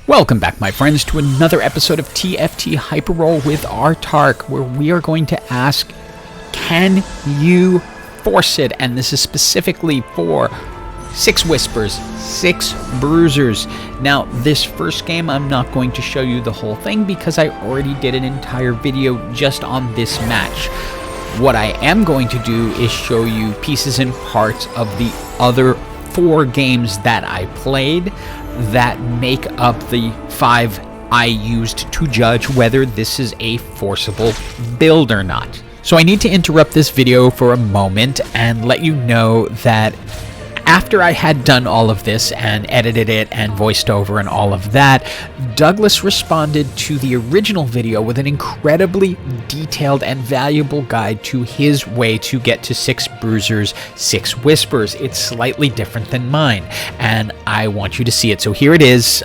Welcome back, my friends, to another episode of TFT Hyperroll with Artark, where we are going to ask, can you force it? And this is specifically for 6 Whispers, 6 Bruisers. Now, this first game, I'm not going to show you the whole thing because I already did an entire video just on this match. What I am going to do is show you pieces and parts of the other 4 games that I played that make up the 5 I used to judge whether this is a forcible build or not. So I need to interrupt this video for a moment and let you know that after I had done all of this and edited it and voiced over and all of that, Douglas responded to the original video with an incredibly detailed and valuable guide to his way to get to 6 Bruisers, 6 Whispers. It's slightly different than mine, and I want you to see it. So here it is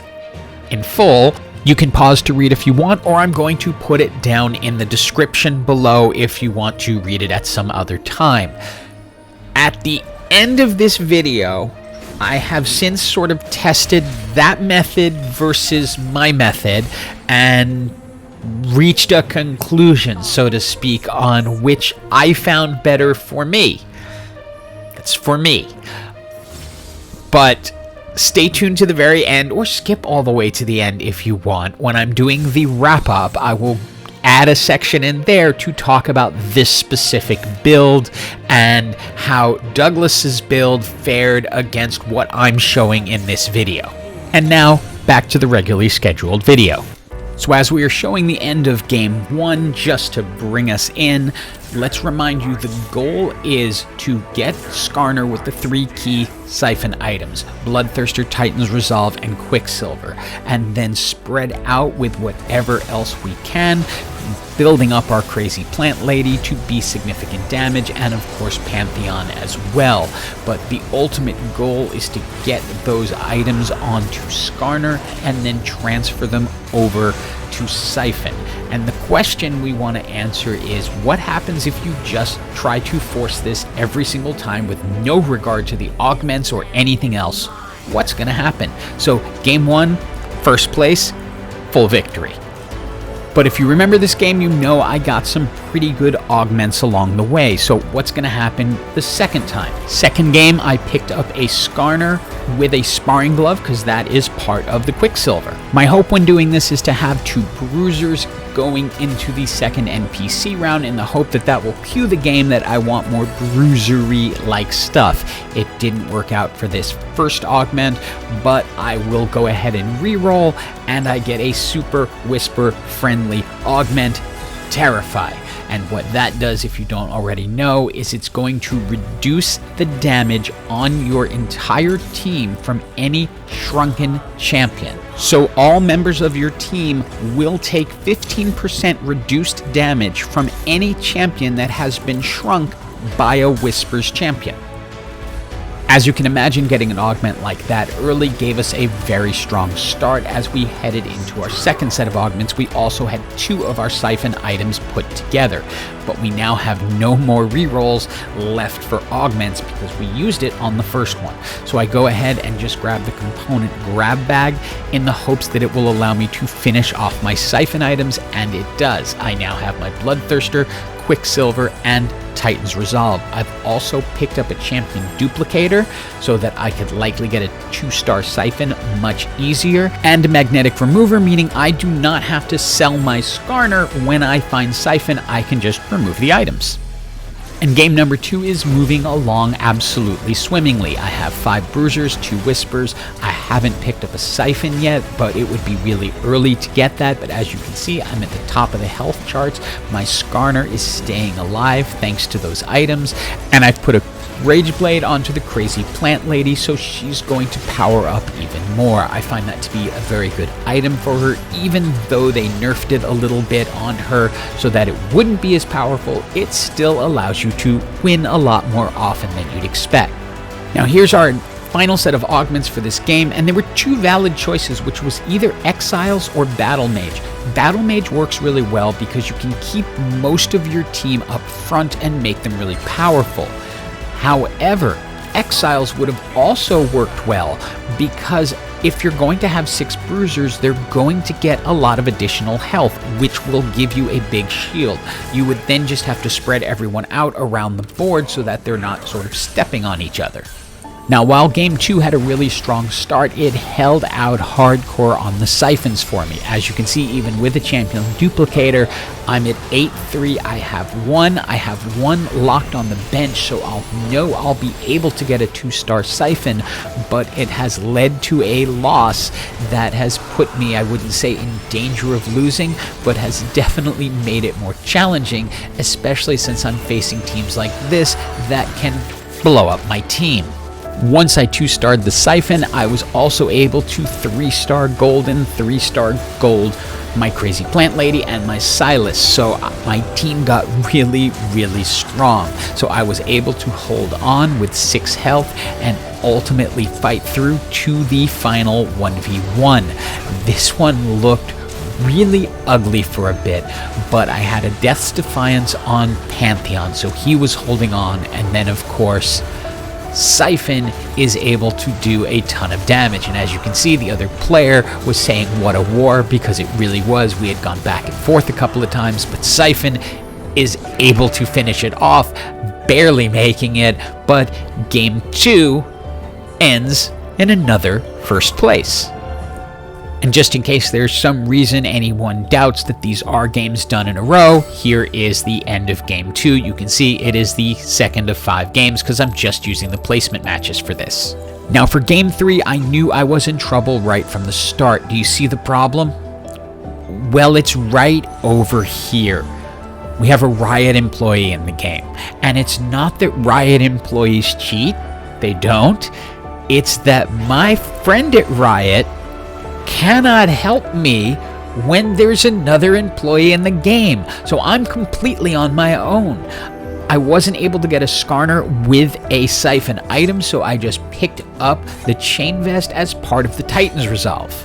in full. You can pause to read if you want, or I'm going to put it down in the description below if you want to read it at some other time. At the end of this video, I have since sort of tested that method versus my method and reached a conclusion, so to speak, on which I found better for me. That's for me. But stay tuned to the very end, or skip all the way to the end if you want. When I'm doing the wrap-up, I will add a section in there to talk about this specific build and how Douglas's build fared against what I'm showing in this video. And now, back to the regularly scheduled video. So as we are showing the end of Game 1, just to bring us in, let's remind you the goal is to get Skarner with the 3 key Syfen items, Bloodthirster, Titan's Resolve, and Quicksilver, and then spread out with whatever else we can, building up our crazy plant lady to be significant damage, and of course Pantheon as well. But the ultimate goal is to get those items onto Skarner and then transfer them over to Syfen. And the question we want to answer is, what happens if you just try to force this every single time with no regard to the augments or anything else? What's going to happen? So Game 1, first place, full victory. But if you remember this game, you know I got some pretty good augments along the way. So what's going to happen the second time? Second game, I picked up a Skarner with a sparring glove because that is part of the Quicksilver. My hope when doing this is to have 2 Bruisers going into the second NPC round in the hope that that will cue the game that I want more bruisery-like stuff. It didn't work out for this first augment, but I will go ahead and re-roll, and I get a super whisper-friendly augment, Terrify. And what that does, if you don't already know, is it's going to reduce the damage on your entire team from any shrunken champion. So all members of your team will take 15% reduced damage from any champion that has been shrunk by a Whispers champion. As you can imagine, getting an augment like that early gave us a very strong start. As we headed into our second set of augments, we also had 2 of our Syfen items put together. But we now have no more rerolls left for augments because we used it on the first one. So I go ahead and just grab the component grab bag in the hopes that it will allow me to finish off my Syfen items, and it does. I now have my Bloodthirster, Quicksilver, and Titan's Resolve. I've also picked up a champion duplicator so that I could likely get a 2-star Syfen much easier, and a magnetic remover, meaning I do not have to sell my Skarner. When I find Syfen, I can just remove the items. And game number 2 is moving along absolutely swimmingly. I have 5 Bruisers, 2 Whispers. I haven't picked up a Syfen yet, but it would be really early to get that. But as you can see, I'm at the top of the health charts. My Skarner is staying alive thanks to those items. And I've put a Rageblade onto the crazy plant lady, so she's going to power up even more. I find that to be a very good item for her, even though they nerfed it a little bit on her so that it wouldn't be as powerful. It still allows you to win a lot more often than you'd expect. Now here's our final set of augments for this game, and there were 2 valid choices, which was either Exiles or Battle Mage. Battle Mage works really well because you can keep most of your team up front and make them really powerful. However, Exiles would have also worked well because if you're going to have 6 Bruisers, they're going to get a lot of additional health, which will give you a big shield. You would then just have to spread everyone out around the board so that they're not sort of stepping on each other. Now, while Game 2 had a really strong start, it held out hardcore on the Syfens for me. As you can see, even with a champion duplicator, I'm at 8-3. I have one locked on the bench, so I'll know I'll be able to get a 2-star Syfen, but it has led to a loss that has put me, I wouldn't say in danger of losing, but has definitely made it more challenging, especially since I'm facing teams like this that can blow up my team. Once I 2-starred the Syfen, I was also able to 3-star golden, 3-star gold my crazy plant lady and my Silas, so my team got really, really strong. So I was able to hold on with 6 health and ultimately fight through to the final 1v1. This one looked really ugly for a bit, but I had a Death's Defiance on Pantheon, so he was holding on, and then of course Syfen is able to do a ton of damage, and as you can see, the other player was saying what a war, because it really was. We had gone back and forth a couple of times, but Syfen is able to finish it off, barely making it, but Game 2 ends in another first place. And just in case there's some reason anyone doubts that these are games done in a row, here is the end of Game 2. You can see it is the second of 5 games because I'm just using the placement matches for this. Now for Game 3, I knew I was in trouble right from the start. Do you see the problem? Well, it's right over here. We have a Riot employee in the game. And it's not that Riot employees cheat. They don't. It's that my friend at Riot cannot help me when there's another employee in the game. So I'm completely on my own. I wasn't able to get a Skarner with a Syfen item, so I just picked up the Chain Vest as part of the Titan's Resolve.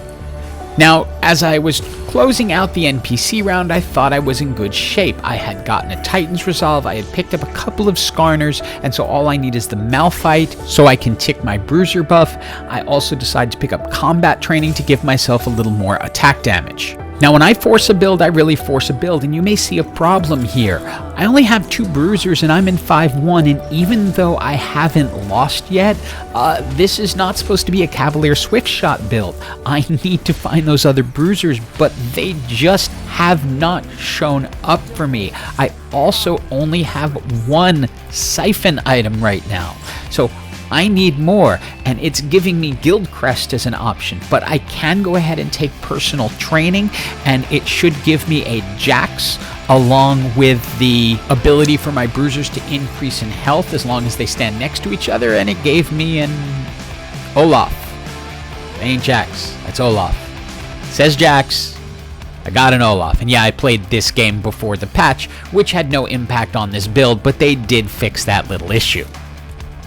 Now, as I was closing out the NPC round, I thought I was in good shape. I had gotten a Titan's Resolve, I had picked up a couple of Skarners, and so all I need is the Malphite so I can tick my Bruiser buff. I also decided to pick up Combat Training to give myself a little more attack damage. Now, when I force a build, I really force a build, and you may see a problem here. I only have 2 Bruisers, and I'm in 5-1, and even though I haven't lost yet, this is not supposed to be a Cavalier Swiftshot build. I need to find those other Bruisers, but they just have not shown up for me. I also only have 1 Syfen item right now, so I need more, and it's giving me Guild Crest as an option, but I can go ahead and take personal training, and it should give me a Jax along with the ability for my Bruisers to increase in health as long as they stand next to each other, and it gave me an Olaf. It ain't Jax, that's Olaf. It says Jax. I got an Olaf, and yeah, I played this game before the patch, which had no impact on this build, but they did fix that little issue.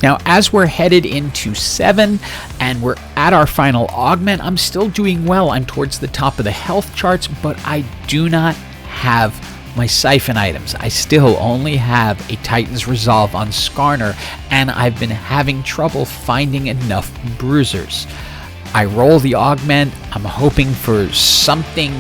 Now, as we're headed into 7 and we're at our final augment, I'm still doing well. I'm towards the top of the health charts, but I do not have my Syfen items. I still only have a Titan's Resolve on Skarner, and I've been having trouble finding enough Bruisers. I roll the augment. I'm hoping for something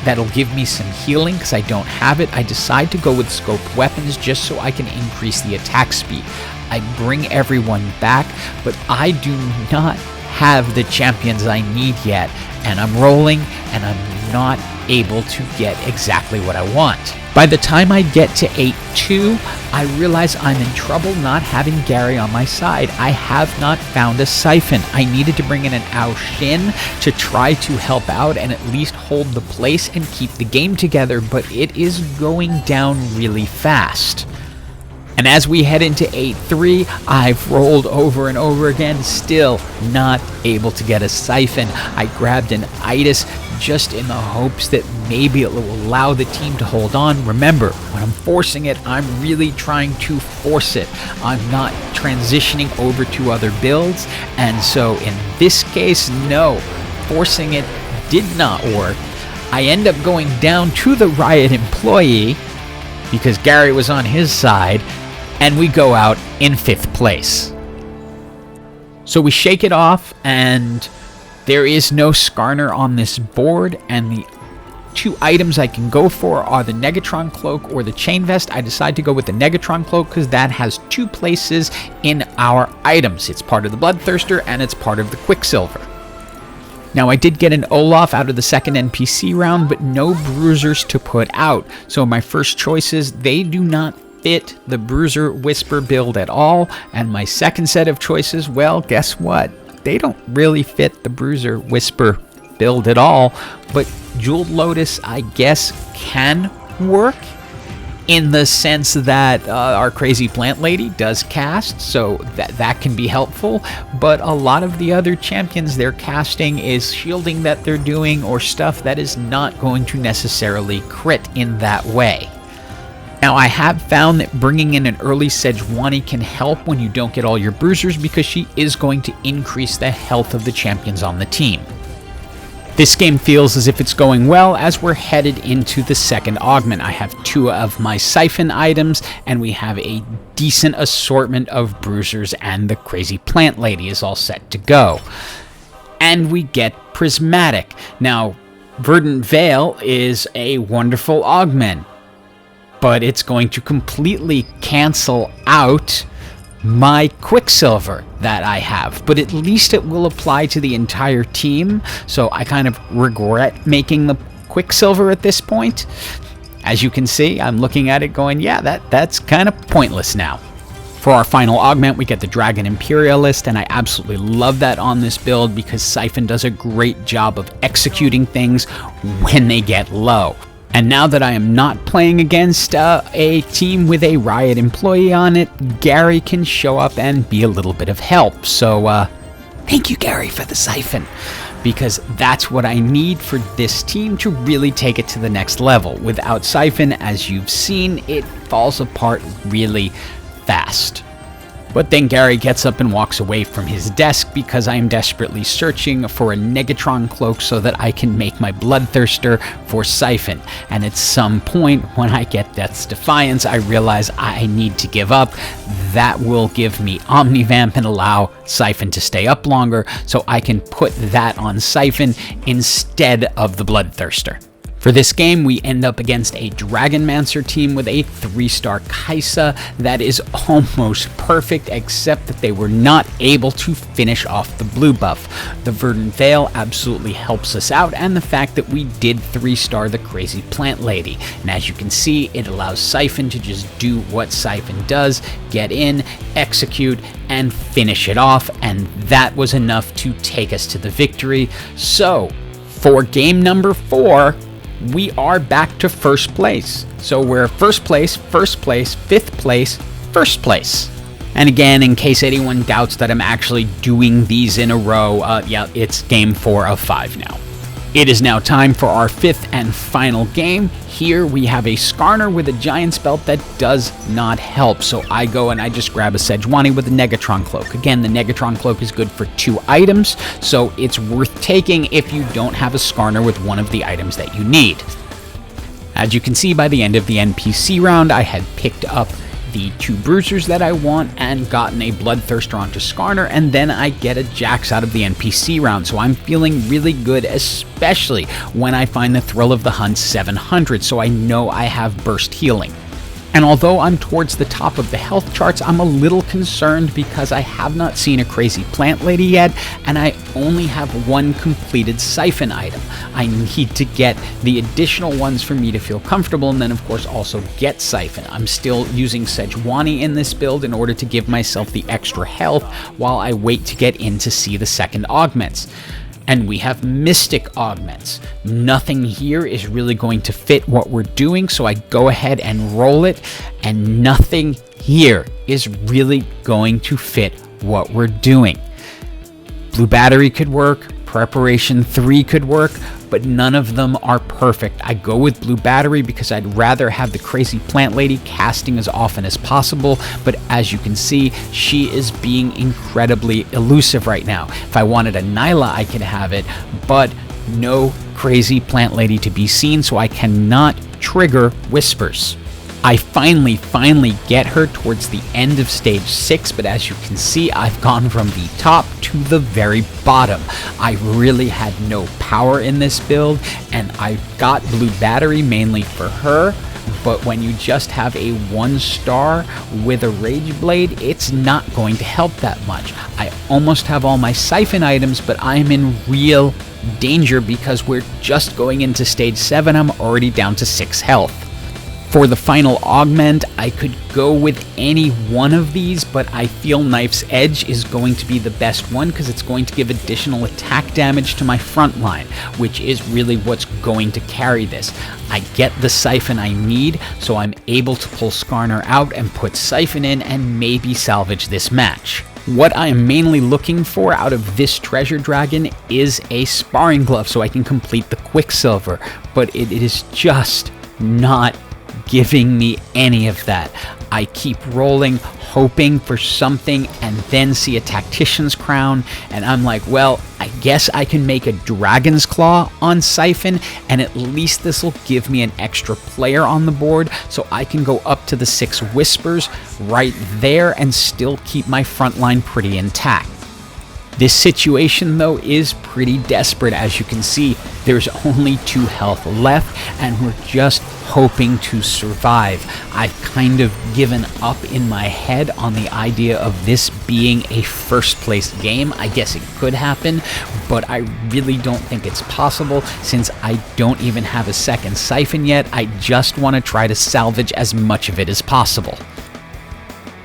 that'll give me some healing because I don't have it. I decide to go with scoped weapons just so I can increase the attack speed. I bring everyone back, but I do not have the champions I need yet, and I'm rolling, and I'm not able to get exactly what I want. By the time I get to 8-2, I realize I'm in trouble not having Gary on my side. I have not found a Syfen. I needed to bring in an Ao Shin to try to help out and at least hold the place and keep the game together, but it is going down really fast. And as we head into 8-3, I've rolled over and over again, still not able to get a Syfen. I grabbed an Itis just in the hopes that maybe it will allow the team to hold on. Remember, when I'm forcing it, I'm really trying to force it. I'm not transitioning over to other builds, and so in this case, no, forcing it did not work. I end up going down to the Riot employee because Gary was on his side, and we go out in 5th place. So we shake it off, and There is no Skarner on this board, and the two items I can go for are the Negatron Cloak or the Chain Vest. I decide to go with the Negatron Cloak because that has two places in our items. It's part of the Bloodthirster and it's part of the Quicksilver. Now, I did get an Olaf out of the second NPC round, but no Bruisers to put out. So my first choices, they do not fit the Bruiser Whisper build at all. And my second set of choices, well, guess what? They don't really fit the Bruiser Whisper build at all, but Jeweled Lotus, I guess, can work in the sense that our crazy plant lady does cast, so that can be helpful, but a lot of the other champions they're casting is shielding that they're doing or stuff that is not going to necessarily crit in that way. Now, I have found that bringing in an early Sejuani can help when you don't get all your Bruisers because she is going to increase the health of the champions on the team. This game feels as if it's going well as we're headed into the second augment. I have two of my Syfen items, and we have a decent assortment of Bruisers, and the crazy plant lady is all set to go. And we get Prismatic. Now, Verdant Veil is a wonderful augment, but it's going to completely cancel out my Quicksilver that I have, but at least it will apply to the entire team, so I kind of regret making the Quicksilver at this point. As you can see, I'm looking at it going, yeah, that's kind of pointless now. For our final augment, we get the Dragon Imperialist, and I absolutely love that on this build because Syfen does a great job of executing things when they get low. And now that I am not playing against a team with a Riot employee on it, Gary can show up and be a little bit of help. So thank you, Gary, for the Syfen, because that's what I need for this team to really take it to the next level. Without Syfen, as you've seen, it falls apart really fast. But then Gary gets up and walks away from his desk because I am desperately searching for a Negatron Cloak so that I can make my Bloodthirster for Syfen. And at some point, when I get Death's Defiance, I realize I need to give up. That will give me Omnivamp and allow Syfen to stay up longer, so I can put that on Syfen instead of the Bloodthirster. For this game, we end up against a Dragonmancer team with a 3-star Kaisa that is almost perfect, except that they were not able to finish off the blue buff. The Verdant Veil absolutely helps us out, and the fact that we did 3-star the crazy plant lady. And as you can see, it allows Syfen to just do what Syfen does, get in, execute, and finish it off, and that was enough to take us to the victory. So, for game number 4, we are back to first place. So we're first place, fifth place, first place. And again, in case anyone doubts that I'm actually doing these in a row, yeah, it's game 4 of 5 now. It is now time for our 5th and final game. Here we have a Skarner with a Giant's Belt that does not help. So I go and I just grab a Sejuani with a Negatron Cloak. Again, the Negatron Cloak is good for 2 items, so it's worth taking if you don't have a Skarner with one of the items that you need. As you can see, by the end of the NPC round, I had picked up the 2 Bruisers that I want and gotten a Bloodthirster onto Skarner, and then I get a Jax out of the NPC round, so I'm feeling really good, especially when I find the Thrill of the Hunt 700, so I know I have burst healing. And although I'm towards the top of the health charts, I'm a little concerned because I have not seen a crazy plant lady yet, and I only have 1 completed Syfen item. I need to get the additional ones for me to feel comfortable, and then of course also get Syfen. I'm still using Sejuani in this build in order to give myself the extra health while I wait to get in to see the second augments. And we have Mystic Augments. Nothing here is really going to fit what we're doing, so I go ahead and roll it, and nothing here is really going to fit what we're doing. Blue Battery could work, Preparation 3 could work, but none of them are perfect. I go with Blue Battery because I'd rather have the crazy plant lady casting as often as possible, but as you can see, she is being incredibly elusive right now. If I wanted a Nyla, I could have it, but no crazy plant lady to be seen, so I cannot trigger Whispers. I finally get her towards the end of stage 6, but as you can see, I've gone from the top to the very bottom. I really had no power in this build, and I got blue battery mainly for her, but when you just have a 1-star with a Rageblade, it's not going to help that much. I almost have all my Syfen items, but I'm in real danger because we're just going into stage 7. I'm already down to 6 health. For the final augment, I could go with any one of these, but I feel Knife's Edge is going to be the best one because it's going to give additional attack damage to my front line, which is really what's going to carry this. I get the Syfen I need, so I'm able to pull Skarner out and put Syfen in and maybe salvage this match. What I am mainly looking for out of this treasure dragon is a sparring glove so I can complete the Quicksilver, but it is just not giving me any of that. I keep rolling, hoping for something, and then see a Tactician's Crown, and I'm like, well, I guess I can make a Dragon's Claw on Syfen, and at least this will give me an extra player on the board, so I can go up to the 6 Whispers right there and still keep my front line pretty intact. This situation, though, is pretty desperate. As you can see, there's only 2 health left, and we're just hoping to survive. I've kind of given up in my head on the idea of this being a first-place game. I guess it could happen, but I really don't think it's possible since I don't even have a second Syfen yet. I just want to try to salvage as much of it as possible.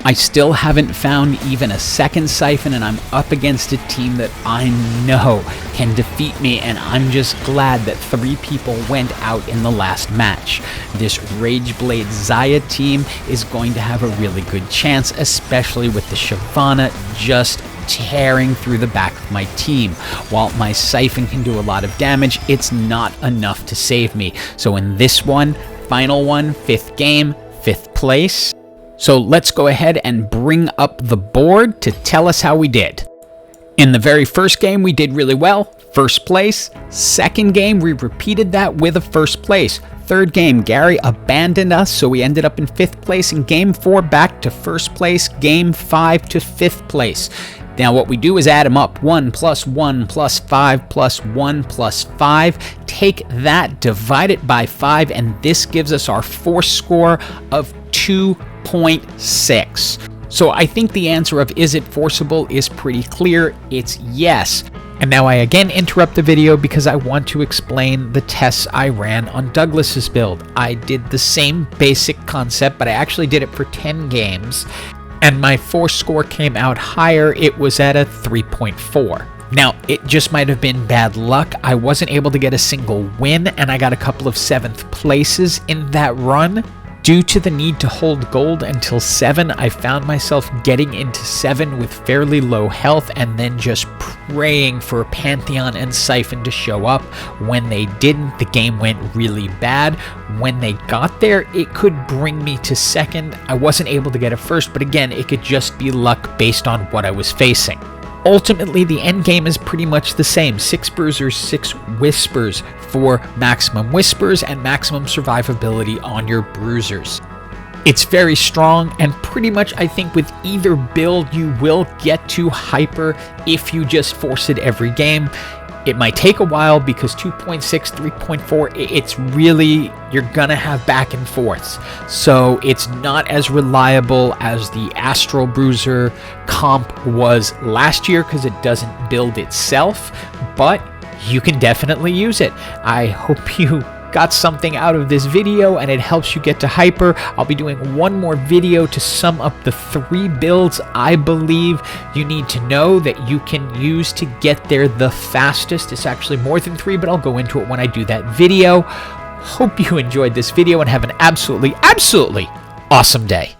I still haven't found even a second Syfen, and I'm up against a team that I know can defeat me, and I'm just glad that 3 people went out in the last match. This Rageblade Xayah team is going to have a really good chance, especially with the Shyvana just tearing through the back of my team. While my Syfen can do a lot of damage, it's not enough to save me. So in this one, final one, 5th game, 5th place. So let's go ahead and bring up the board to tell us how we did. In the very first game, we did really well, 1st place. Second game, we repeated that with a 1st place. Third game, Gary abandoned us, so we ended up in 5th place. In game 4, back to 1st place. Game 5 to 5th place. Now what we do is add them up. 1 plus 1 plus 5 plus 1 plus 5. Take that, divide it by 5, and this gives us our force score of 2.6. So I think the answer of is it forcible is pretty clear. It's yes. And now I again interrupt the video because I want to explain the tests I ran on Douglas's build. I did the same basic concept, but I actually did it for 10 games. And my force score came out higher. It was at a 3.4. Now, it just might have been bad luck. I wasn't able to get a single win, and I got a couple of 7th places in that run. Due to the need to hold gold until 7, I found myself getting into 7 with fairly low health and then just praying for Pantheon and Syfen to show up. When they didn't, the game went really bad. When they got there, it could bring me to 2nd. I wasn't able to get a 1st, but again, it could just be luck based on what I was facing. Ultimately, the end game is pretty much the same. 6 Bruisers, 6 Whispers for maximum Whispers and maximum survivability on your Bruisers. It's very strong, and pretty much I think with either build you will get to hyper if you just force it every game. It might take a while because 2.6, 3.4, it's really, you're gonna have back and forths. So it's not as reliable as the Astral Bruiser comp was last year because it doesn't build itself, but you can definitely use it. I hope you got something out of this video and it helps you get to hyper. I'll be doing one more video to sum up the 3 builds I believe you need to know that you can use to get there the fastest. It's actually more than 3, but I'll go into it when I do that video. Hope you enjoyed this video and have an absolutely awesome day.